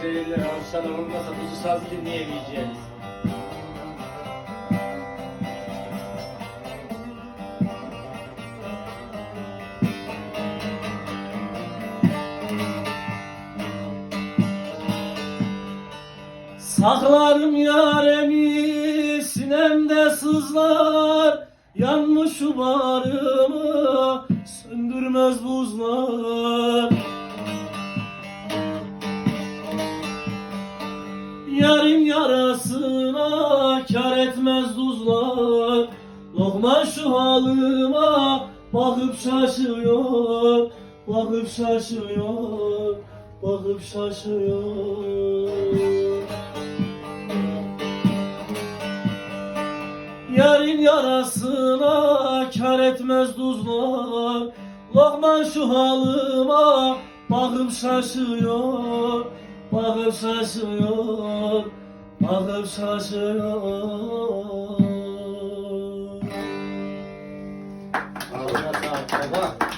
belirli avuçlar olmasa kuzu sazı dinleyemeyeceğiz. Saklarım yaremi sinemde sızlar, yanmış şu bağrımı söndürmez buzlar. Yarın yarasına kar etmez tuzlar. Lokman şu halıma bakıp şaşıyor, bakıp şaşıyor, bakıp şaşıyor. Yarın yarasına kar etmez tuzlar. Lokman şu halıma bakıp şaşıyor, bakıp şaşıyor, bakıp şaşıyor. Allah Allah.